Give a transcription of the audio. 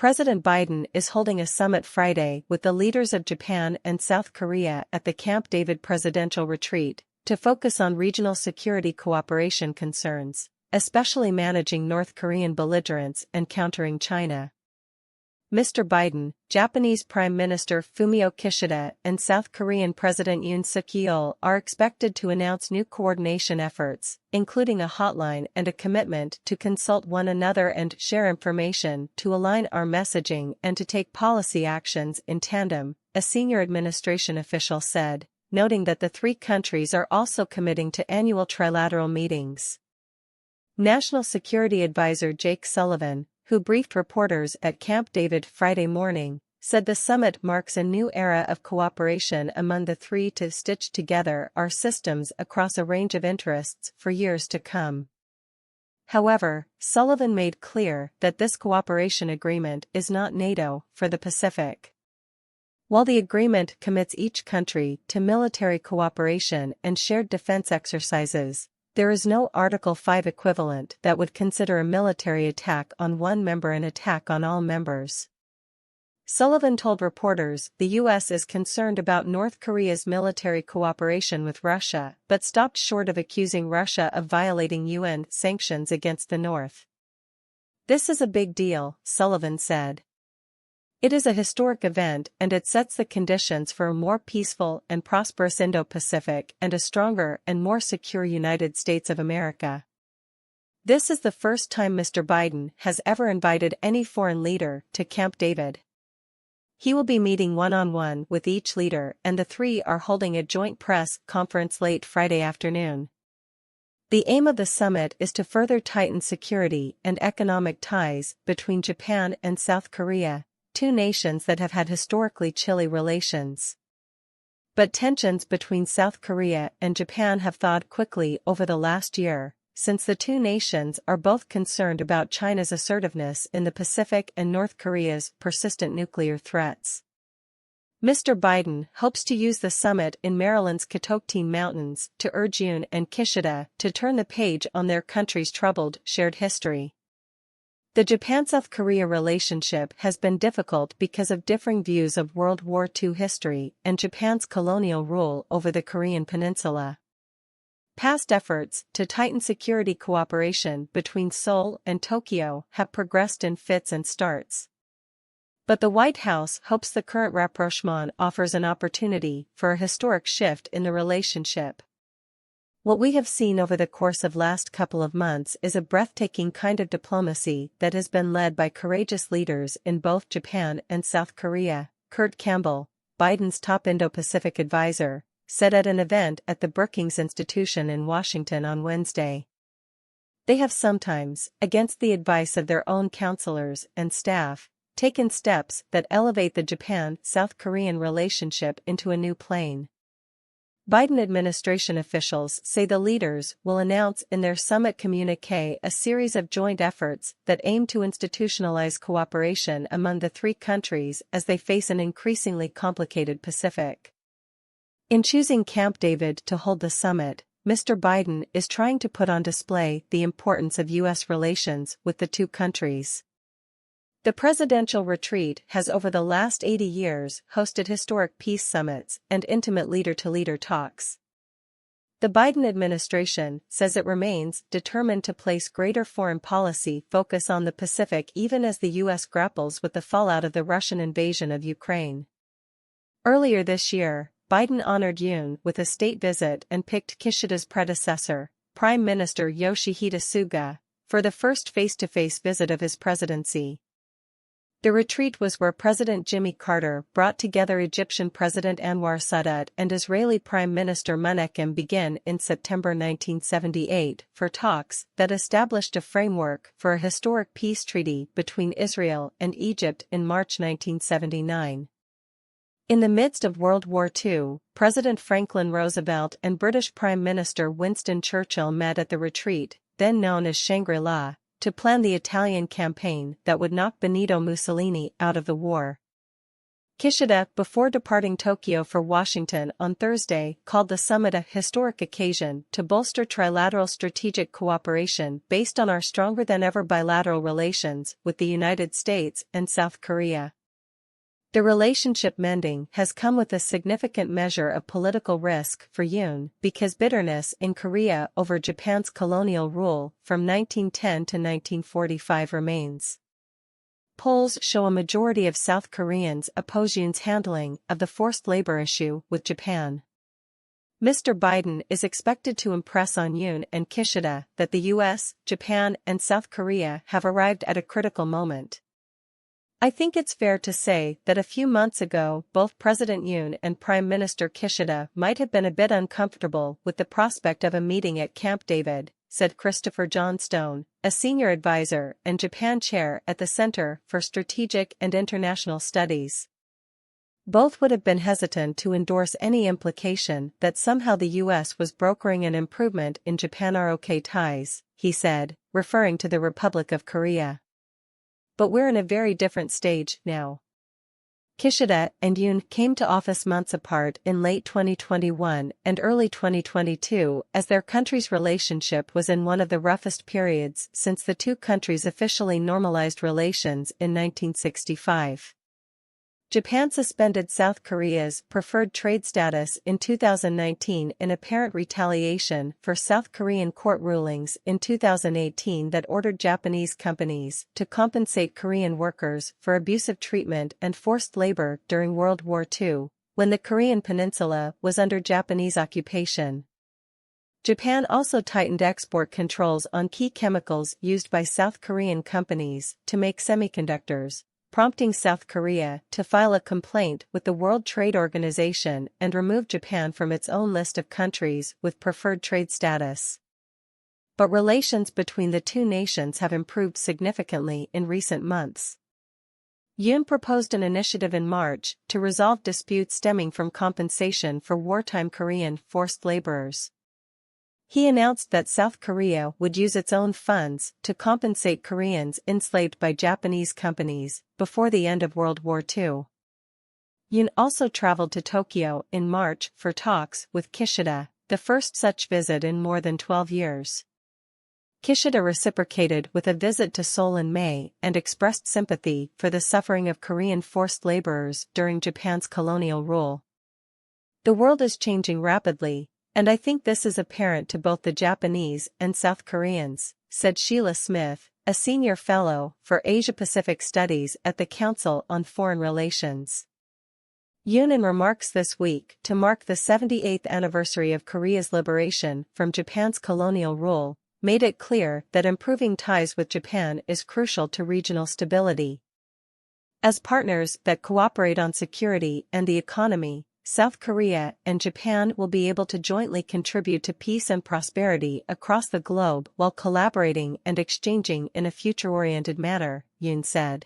President Biden is holding a summit Friday with the leaders of Japan and South Korea at the Camp David presidential retreat, to focus on regional security cooperation concerns, especially managing North Korean belligerence and countering China. Mr. Biden, Japanese Prime Minister Fumio Kishida and South Korean President Yoon Suk-yeol are expected to announce new coordination efforts, including a hotline and a commitment to consult one another and share information to align our messaging and to take policy actions in tandem, a senior administration official said, noting that the three countries are also committing to annual trilateral meetings. National Security Advisor Jake Sullivan, who briefed reporters at Camp David Friday morning, said the summit marks a new era of cooperation among the three to stitch together our systems across a range of interests for years to come. However, Sullivan made clear that this cooperation agreement is not NATO for the Pacific. While the agreement commits each country to military cooperation and shared defense exercises, there is no Article 5 equivalent that would consider a military attack on one member an attack on all members. Sullivan told reporters the U.S. is concerned about North Korea's military cooperation with Russia but stopped short of accusing Russia of violating UN sanctions against the North. "This is a big deal," Sullivan said. "It is a historic event and it sets the conditions for a more peaceful and prosperous Indo-Pacific and a stronger and more secure United States of America." This is the first time Mr. Biden has ever invited any foreign leader to Camp David. He will be meeting one-on-one with each leader and the three are holding a joint press conference late Friday afternoon. The aim of the summit is to further tighten security and economic ties between Japan and South Korea, two nations that have had historically chilly relations. But tensions between South Korea and Japan have thawed quickly over the last year, since the two nations are both concerned about China's assertiveness in the Pacific and North Korea's persistent nuclear threats. Mr. Biden hopes to use the summit in Maryland's Catoctin Mountains to urge Yoon and Kishida to turn the page on their country's troubled shared history. The Japan-South Korea relationship has been difficult because of differing views of World War II history and Japan's colonial rule over the Korean peninsula. Past efforts to tighten security cooperation between Seoul and Tokyo have progressed in fits and starts. But the White House hopes the current rapprochement offers an opportunity for a historic shift in the relationship. What we have seen over the course of last couple of months is a breathtaking kind of diplomacy that has been led by courageous leaders in both Japan and South Korea, Kurt Campbell, Biden's top Indo-Pacific advisor, said at an event at the Brookings Institution in Washington on Wednesday. They have sometimes, against the advice of their own counselors and staff, taken steps that elevate the Japan-South Korean relationship into a new plane. Biden administration officials say the leaders will announce in their summit communiqué a series of joint efforts that aim to institutionalize cooperation among the three countries as they face an increasingly complicated Pacific. In choosing Camp David to hold the summit, Mr. Biden is trying to put on display the importance of U.S. relations with the two countries. The presidential retreat has over the last 80 years hosted historic peace summits and intimate leader-to-leader talks. The Biden administration says it remains determined to place greater foreign policy focus on the Pacific even as the U.S. grapples with the fallout of the Russian invasion of Ukraine. Earlier this year, Biden honored Yoon with a state visit and picked Kishida's predecessor, Prime Minister Yoshihide Suga, for the first face-to-face visit of his presidency. The retreat was where President Jimmy Carter brought together Egyptian President Anwar Sadat and Israeli Prime Minister Menachem Begin in September 1978 for talks that established a framework for a historic peace treaty between Israel and Egypt in March 1979. In the midst of World War II, President Franklin Roosevelt and British Prime Minister Winston Churchill met at the retreat, then known as Shangri-La, to plan the Italian campaign that would knock Benito Mussolini out of the war. Kishida, before departing Tokyo for Washington on Thursday, called the summit a historic occasion to bolster trilateral strategic cooperation based on our stronger-than-ever bilateral relations with the United States and South Korea. The relationship mending has come with a significant measure of political risk for Yoon because bitterness in Korea over Japan's colonial rule from 1910 to 1945 remains. Polls show a majority of South Koreans oppose Yoon's handling of the forced labor issue with Japan. Mr. Biden is expected to impress on Yoon and Kishida that the US, Japan, and South Korea have arrived at a critical moment. I think it's fair to say that a few months ago both President Yoon and Prime Minister Kishida might have been a bit uncomfortable with the prospect of a meeting at Camp David, said Christopher Johnstone, a senior advisor and Japan chair at the Center for Strategic and International Studies. Both would have been hesitant to endorse any implication that somehow the U.S. was brokering an improvement in Japan-ROK ties, he said, referring to the Republic of Korea. But we're in a very different stage now. Kishida and Yoon came to office months apart in late 2021 and early 2022 as their country's relationship was in one of the roughest periods since the two countries officially normalized relations in 1965. Japan suspended South Korea's preferred trade status in 2019 in apparent retaliation for South Korean court rulings in 2018 that ordered Japanese companies to compensate Korean workers for abusive treatment and forced labor during World War II, when the Korean peninsula was under Japanese occupation. Japan also tightened export controls on key chemicals used by South Korean companies to make semiconductors, prompting South Korea to file a complaint with the World Trade Organization and remove Japan from its own list of countries with preferred trade status. But relations between the two nations have improved significantly in recent months. Yoon proposed an initiative in March to resolve disputes stemming from compensation for wartime Korean forced laborers. He announced that South Korea would use its own funds to compensate Koreans enslaved by Japanese companies before the end of World War II. Yoon also traveled to Tokyo in March for talks with Kishida, the first such visit in more than 12 years. Kishida reciprocated with a visit to Seoul in May and expressed sympathy for the suffering of Korean forced laborers during Japan's colonial rule. The world is changing rapidly, and I think this is apparent to both the Japanese and South Koreans, said Sheila Smith, a senior fellow for Asia-Pacific Studies at the Council on Foreign Relations. Yoon, in remarks this week to mark the 78th anniversary of Korea's liberation from Japan's colonial rule, made it clear that improving ties with Japan is crucial to regional stability. As partners that cooperate on security and the economy, South Korea and Japan will be able to jointly contribute to peace and prosperity across the globe while collaborating and exchanging in a future-oriented manner, Yoon said.